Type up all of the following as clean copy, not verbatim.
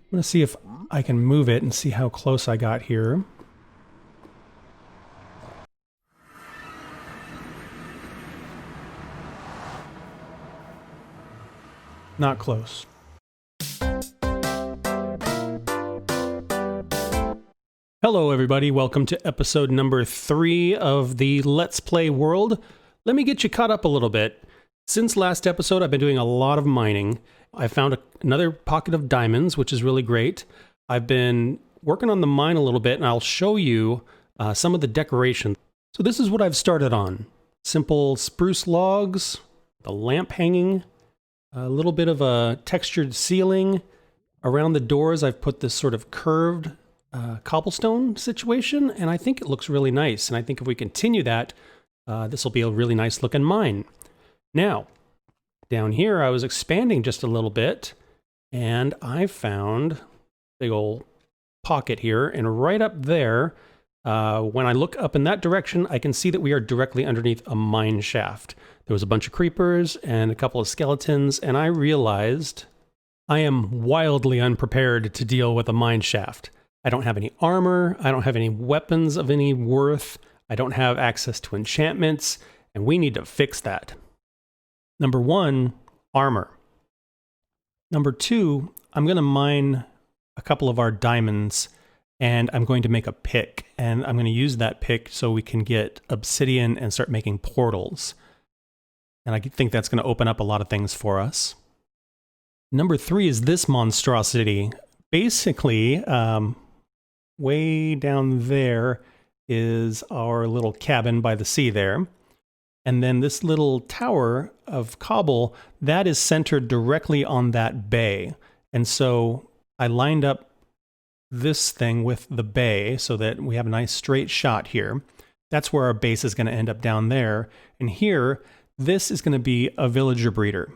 I'm going to see if I can move it and see how close I got here. Not close. Hello everybody, welcome to episode number 3 of the Let's Play world. Let me get you caught up a little bit. Since last episode, I've been doing a lot of mining. I found another pocket of diamonds, which is really great. I've been working on the mine a little bit, and I'll show you some of the decoration. So this is what I've started on. Simple spruce logs, the lamp hanging, a little bit of a textured ceiling. Around the doors, I've put this sort of curved cobblestone situation, and I think it looks really nice. And I think if we continue that, this will be a really nice looking mine. Now, down here, I was expanding just a little bit, and I found a big old pocket here, and right up there, when I look up in that direction, I can see that we are directly underneath a mine shaft. There was a bunch of creepers and a couple of skeletons, and I realized I am wildly unprepared to deal with a mine shaft. I don't have any armor, I don't have any weapons of any worth, I don't have access to enchantments, and we need to fix that. Number 1, armor. Number 2, I'm going to mine a couple of our diamonds, and I'm going to make a pick, and I'm going to use that pick so we can get obsidian and start making portals. And I think that's going to open up a lot of things for us. Number 3 is this monstrosity. Basically, way down there is our little cabin by the sea there. And then this little tower of cobble, that is centered directly on that bay. And so I lined up this thing with the bay so that we have a nice straight shot here. That's where our base is going to end up down there. And here, this is going to be a villager breeder.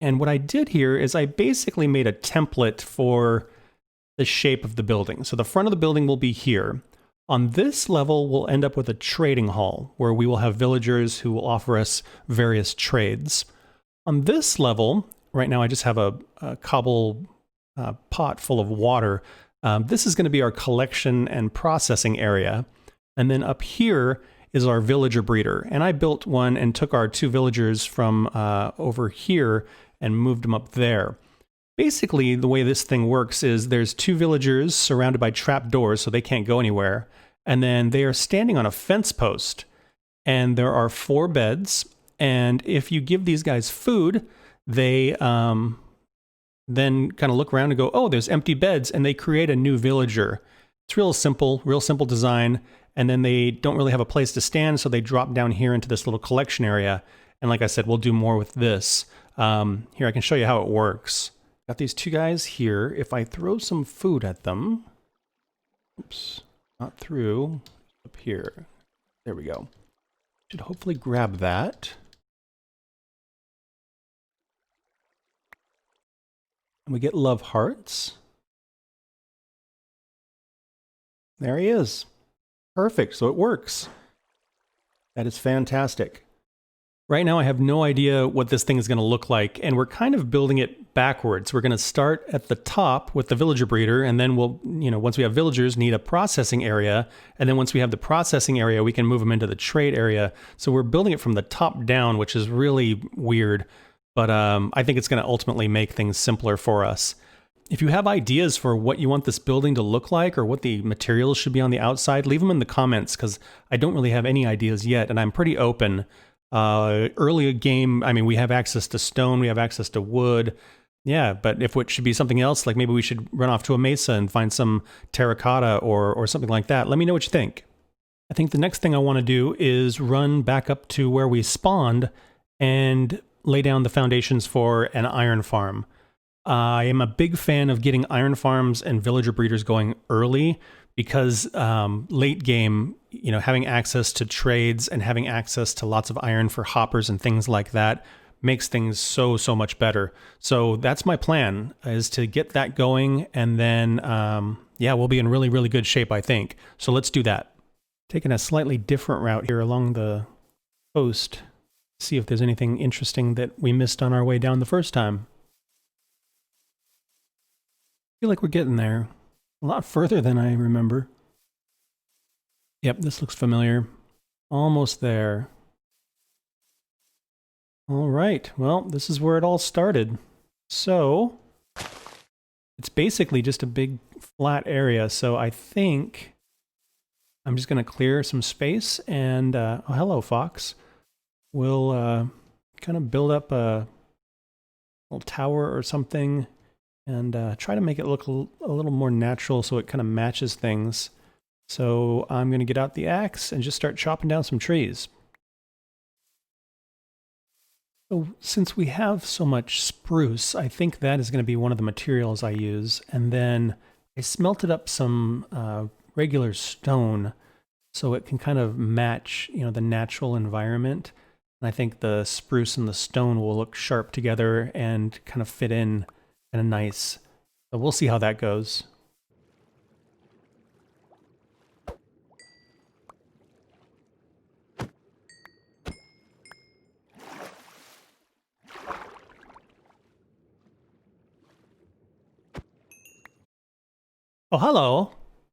And what I did here is I basically made a template for the shape of the building. So the front of the building will be here. On this level, we'll end up with a trading hall where we will have villagers who will offer us various trades. On this level, right now I just have a cobble pot full of water. This is going to be our collection and processing area. And then up here is our villager breeder. And I built one and took our 2 villagers from over here and moved them up there. Basically, the way this thing works is there's 2 villagers surrounded by trap doors so they can't go anywhere. And then they are standing on a fence post. And there are 4 beds. And if you give these guys food, they then kind of look around and go, oh, there's empty beds. And they create a new villager. It's real simple design. And then they don't really have a place to stand, so they drop down here into this little collection area. And like I said, we'll do more with this. Here, I can show you how it works. Got these 2 guys here. If I throw some food at them, oops, not through, up here. There we go. Should hopefully grab that. And we get love hearts. There he is. Perfect, so it works. That is fantastic. Right now I have no idea what this thing is going to look like, and we're kind of building it backwards. We're going to start at the top with the villager breeder, and then we'll, once we have villagers, need a processing area, and then once we have the processing area, we can move them into the trade area. So we're building it from the top down, which is really weird, but I think it's going to ultimately make things simpler for us. If you have ideas for what you want this building to look like or what the materials should be on the outside, leave them in the comments, because I don't really have any ideas yet, and I'm pretty open. Early game, I mean, we have access to stone, we have access to wood. Yeah, but if it should be something else, like maybe we should run off to a mesa and find some terracotta or something like that. Let me know what you think. I think the next thing I want to do is run back up to where we spawned and lay down the foundations for an iron farm. I am a big fan of getting iron farms and villager breeders going early because late game, having access to trades and having access to lots of iron for hoppers and things like that makes things so much better. So that's my plan, is to get that going, and then we'll be in really good shape, I think. So let's do that. Taking a slightly different route here along the coast, see if there's anything interesting that we missed on our way down the first time. feel like we're getting there. A lot further than I remember. Yep, this looks familiar. Almost there. All right, well, this is where it all started. So, it's basically just a big flat area, so I think I'm just going to clear some space and, oh, hello, Fox. We'll kind of build up a little tower or something and try to make it look a little more natural so it kind of matches things. So I'm going to get out the axe and just start chopping down some trees. So since we have so much spruce, I think that is going to be one of the materials I use. And then I smelted up some regular stone so it can kind of match, you know, the natural environment. And I think the spruce and the stone will look sharp together and kind of fit in kind of nice. So we'll see how that goes. Oh, hello.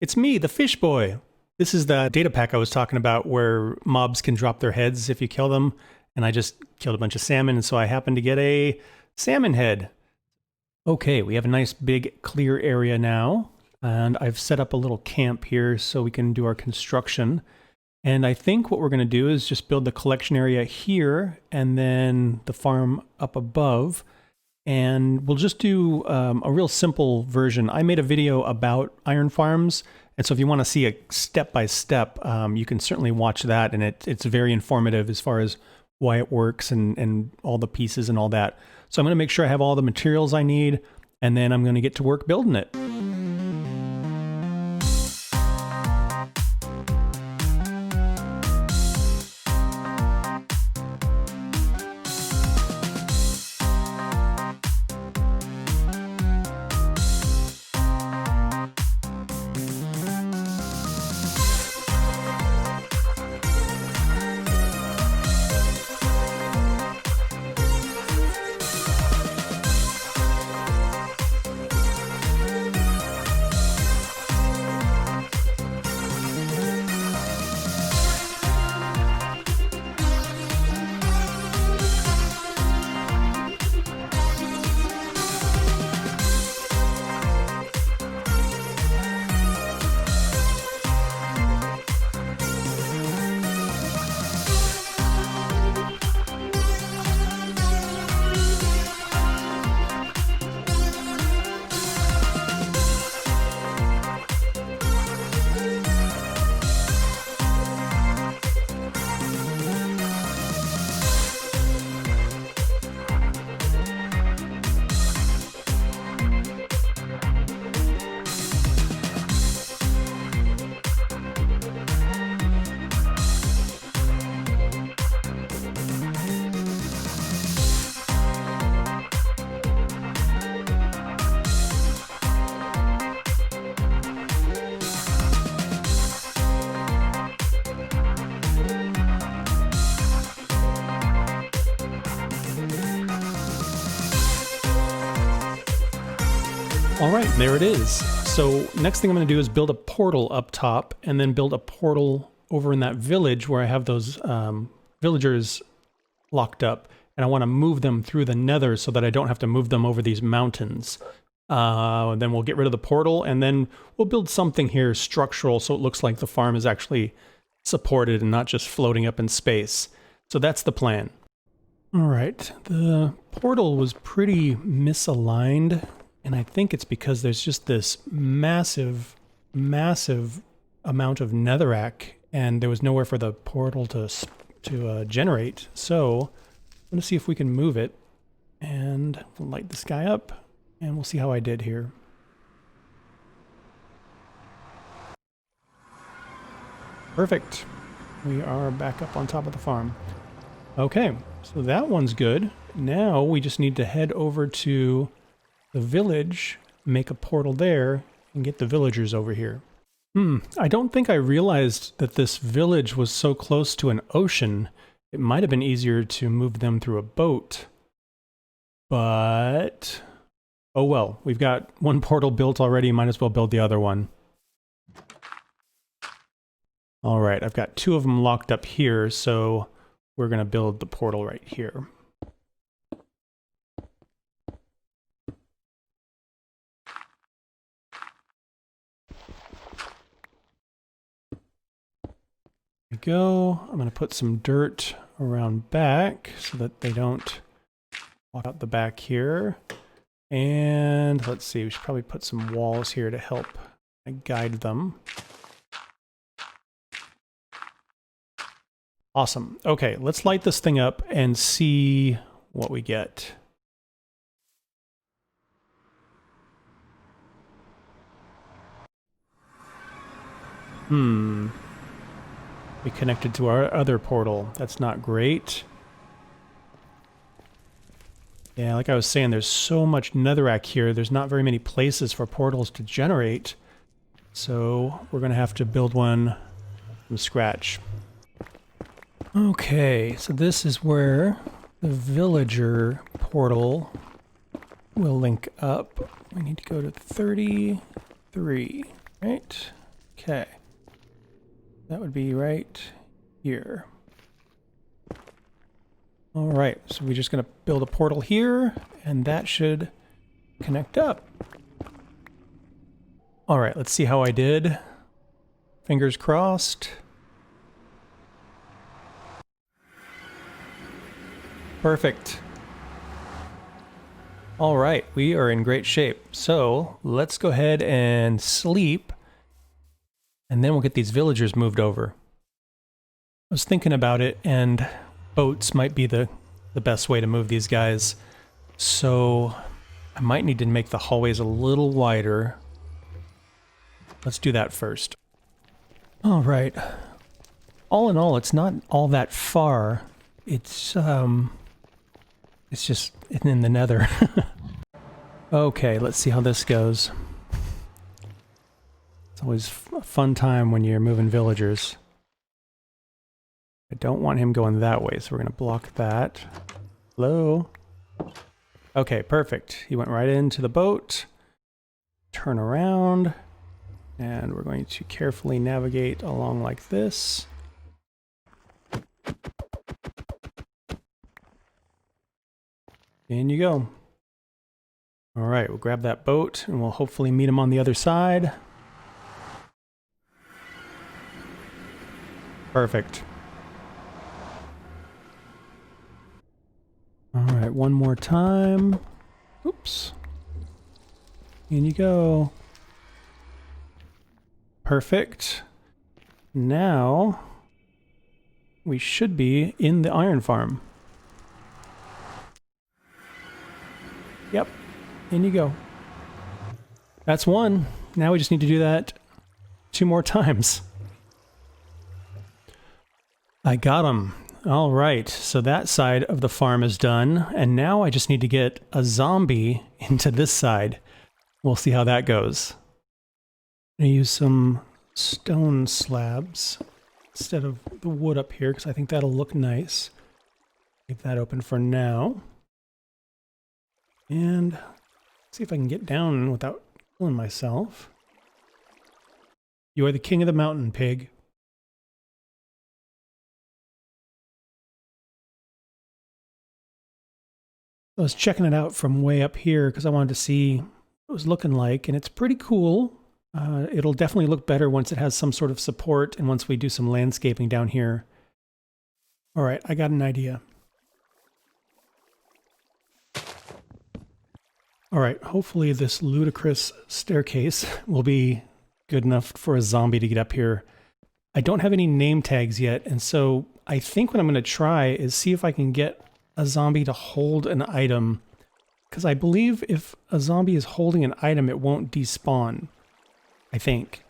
It's me, the fish boy. This is the data pack I was talking about where mobs can drop their heads if you kill them. And I just killed a bunch of salmon, and so I happened to get a salmon head. Okay, we have a nice big clear area now. And I've set up a little camp here so we can do our construction. And I think what we're going to do is just build the collection area here and then the farm up above. And we'll just do a real simple version. I made a video about iron farms, and so if you want to see a step-by-step, you can certainly watch that, and it's very informative as far as why it works and all the pieces and all that. So I'm going to make sure I have all the materials I need, and then I'm going to get to work building it. All right, there it is. So next thing I'm going to do is build a portal up top and then build a portal over in that village where I have those villagers locked up. And I want to move them through the Nether so that I don't have to move them over these mountains. Then we'll get rid of the portal and then we'll build something here structural so it looks like the farm is actually supported and not just floating up in space. So that's the plan. All right, the portal was pretty misaligned. And I think it's because there's just this massive, massive amount of netherrack, and there was nowhere for the portal to generate. So I'm going to see if we can move it, and we'll light this guy up, and we'll see how I did here. Perfect. We are back up on top of the farm. Okay, so that one's good. Now we just need to head over to the village, make a portal there, and get the villagers over here. I don't think I realized that this village was so close to an ocean. It might have been easier to move them through a boat. But Oh well, we've got one portal built already, might as well build the other one. Alright, I've got 2 of them locked up here, so we're going to build the portal right here. There we go. I'm going to put some dirt around back so that they don't walk out the back here. And let's see, we should probably put some walls here to help guide them. Awesome. Okay, let's light this thing up and see what we get. We connected to our other portal. That's not great. Yeah, like I was saying, there's so much netherrack here. There's not very many places for portals to generate. So we're going to have to build one from scratch. Okay, so this is where the villager portal will link up. We need to go to 33, right? Okay. That would be right here. All right, so we're just going to build a portal here, and that should connect up. All right, let's see how I did. Fingers crossed. Perfect. All right, we are in great shape. So let's go ahead and sleep, and then we'll get these villagers moved over. I was thinking about it, and boats might be the best way to move these guys. So I might need to make the hallways a little wider. Let's do that first. All right. All in all, it's not all that far. It's just in the nether. Okay, let's see how this goes. It's always a fun time when you're moving villagers. I don't want him going that way, so we're going to block that. Hello? Okay, perfect. He went right into the boat. Turn around. And we're going to carefully navigate along like this. In you go. All right, we'll grab that boat and we'll hopefully meet him on the other side. Perfect. All right, one more time. Oops. In you go. Perfect. Now we should be in the iron farm. Yep, in you go. That's one. Now we just need to do that 2 more times. I got him. All right, so that side of the farm is done, and now I just need to get a zombie into this side. We'll see how that goes. I'm gonna use some stone slabs instead of the wood up here, because I think that'll look nice. Leave that open for now. And see if I can get down without killing myself. You are the king of the mountain, pig. I was checking it out from way up here because I wanted to see what it was looking like, and it's pretty cool. It'll definitely look better once it has some sort of support and once we do some landscaping down here. All right, I got an idea. All right, hopefully this ludicrous staircase will be good enough for a zombie to get up here. I don't have any name tags yet, and so I think what I'm going to try is see if I can get a zombie to hold an item. Because I believe if a zombie is holding an item, it won't despawn. I think.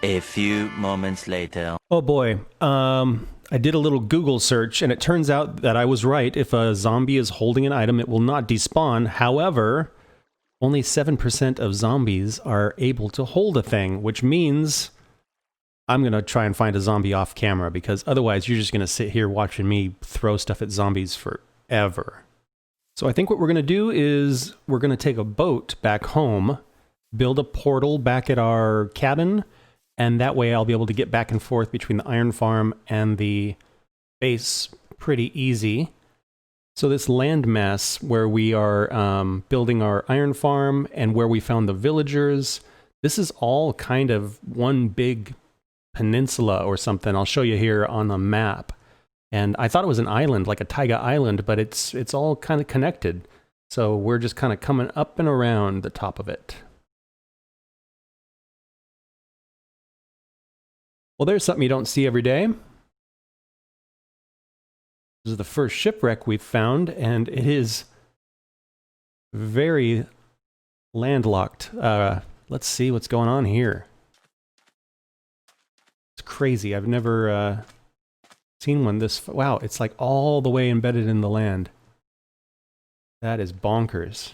A few moments later. Oh boy. I did a little Google search, and it turns out that I was right. If a zombie is holding an item, it will not despawn. However, only 7% of zombies are able to hold a thing, which means I'm going to try and find a zombie off camera, because otherwise you're just going to sit here watching me throw stuff at zombies forever. So I think what we're going to do is we're going to take a boat back home, build a portal back at our cabin, and that way I'll be able to get back and forth between the iron farm and the base pretty easy. So this landmass where we are building our iron farm and where we found the villagers, this is all kind of one big peninsula or something. I'll show you here on the map. And I thought it was an island, like a taiga island, but it's all kind of connected. So we're just kind of coming up and around the top of it. Well, there's something you don't see every day. This is the first shipwreck we've found, and it is very landlocked. Let's see what's going on here. It's crazy. I've never seen one this... Wow, it's like all the way embedded in the land. That is bonkers.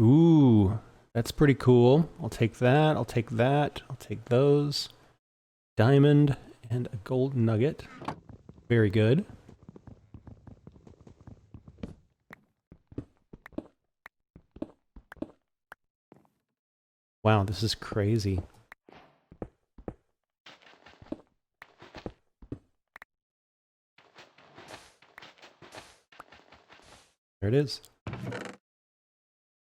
Ooh, that's pretty cool. I'll take that, I'll take that, I'll take those. Diamond and a gold nugget. Very good. Wow, this is crazy. There it is.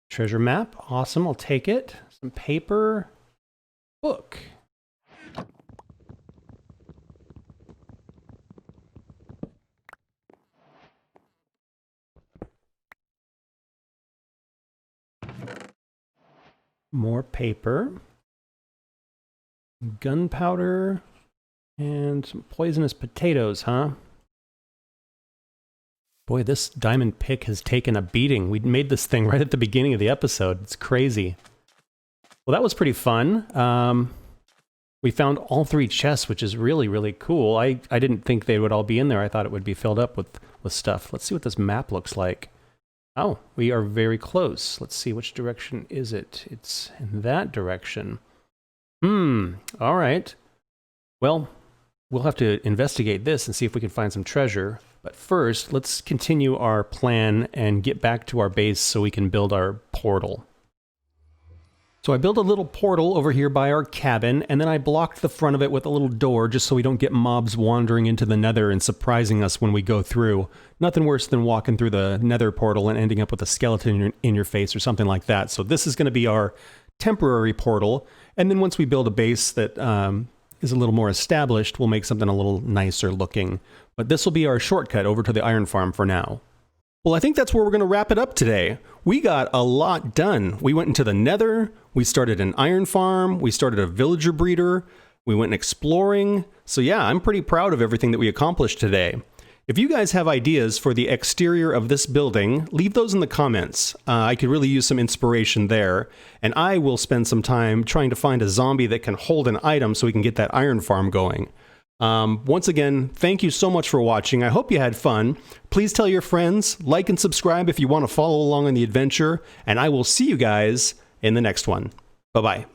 Treasure map. Awesome, I'll take it. Some paper. Book. More paper. Gunpowder. And some poisonous potatoes, huh? Boy, this diamond pick has taken a beating. We made this thing right at the beginning of the episode. It's crazy. Well, that was pretty fun. We found all 3 chests, which is really, really cool. I didn't think they would all be in there. I thought it would be filled up with stuff. Let's see what this map looks like. Oh, we are very close. Let's see, which direction is it? It's in that direction. All right. Well, we'll have to investigate this and see if we can find some treasure. But first, let's continue our plan and get back to our base so we can build our portal. So I built a little portal over here by our cabin, and then I blocked the front of it with a little door just so we don't get mobs wandering into the Nether and surprising us when we go through. Nothing worse than walking through the Nether portal and ending up with a skeleton in your face or something like that. So this is going to be our temporary portal, and then once we build a base that is a little more established, we'll make something a little nicer looking. But this will be our shortcut over to the iron farm for now. Well, I think that's where we're going to wrap it up today. We got a lot done. We went into the Nether, we started an iron farm, we started a villager breeder, we went exploring. So yeah, I'm pretty proud of everything that we accomplished today. If you guys have ideas for the exterior of this building, leave those in the comments. I could really use some inspiration there. And I will spend some time trying to find a zombie that can hold an item so we can get that iron farm going. Once again, thank you so much for watching. I hope you had fun. Please tell your friends, like and subscribe if you want to follow along on the adventure, and I will see you guys in the next one. Bye-bye.